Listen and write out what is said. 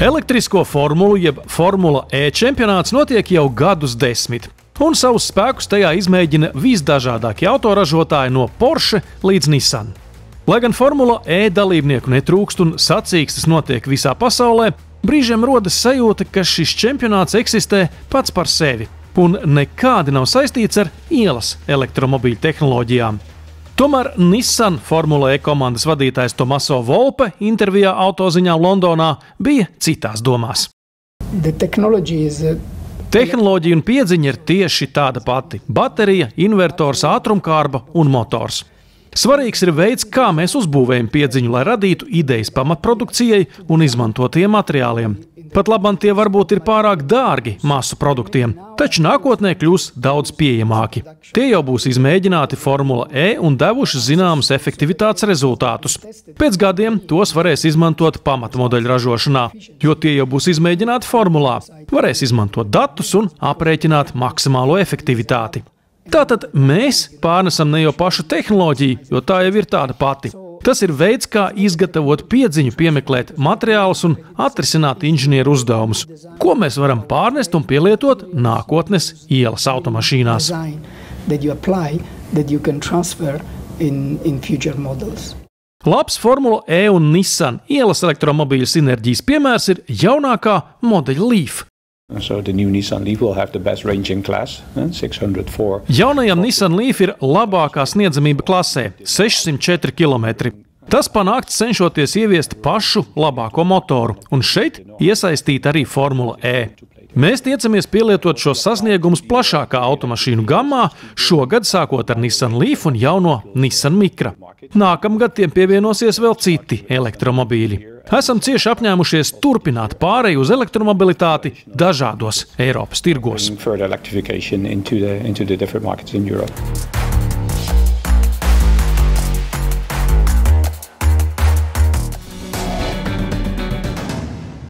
Elektrisko formulu jeb Formula E čempionāts notiek jau gadus 10, un savus spēkus tajā izmēģina visdažādākie autoražotāji no Porsche līdz Nissan. Lai gan Formula E dalībnieku netrūkst un sacīkstes notiek visā pasaulē, brīžiem rodas sajūta, ka šis čempionāts eksistē pats par sevi un nekādi nav saistīts ar ielas elektromobīļu tehnoloģijām. Tomēr Nissan Formula E komandas vadītājs Tomaso Volpe intervijā Autoziņā Londonā bija citās domās. Tehnoloģija un piedziņa ir tieši tāda pati – baterija, invertors, ātrumkārba un motors. Svarīgs ir veids, kā mēs uzbūvējam piedziņu, lai radītu idejas pamatprodukcijai un izmantotajiem materiāliem. Pat labam tie varbūt ir pārāk dārgi masu produktiem, taču nākotnē kļūs daudz pieejamāki. Tie jau būs izmēģināti Formula E un devuši zināmus efektivitātes rezultātus. Pēc gadiem tos varēs izmantot pamatmodeļu ražošanā, jo tie jau būs izmēģināti formulā. Varēs izmantot datus un aprēķināt maksimālo efektivitāti. Tātad mēs pārnesam ne jau pašu tehnoloģiju, jo tā jau ir tāda pati. Tas ir veids, kā izgatavot piedziņu, piemeklēt materiālus un atrisināt inženieru uzdevumus, ko mēs varam pārnest un pielietot nākotnes ielas automašīnās. Labs Formula E un Nissan ielas elektromobīļu sinerģijas piemērs ir jaunākā modeļa Leaf. Jaunajam Nissan Leaf ir labākā sniedzamība klasē – 604 km. Tas panākts cenšoties ieviest pašu labāko motoru, un šeit iesaistīta arī Formula E. Mēs tiecamies pielietot šos sasniegumus plašākā automašīnu gammā, šogad sākot ar Nissan Leaf un jauno Nissan Micra. Nākamgad tiem pievienosies vēl citi elektromobīļi. Esam cieši apņēmušies turpināt pāreju uz elektromobilitāti dažādos Eiropas tirgos.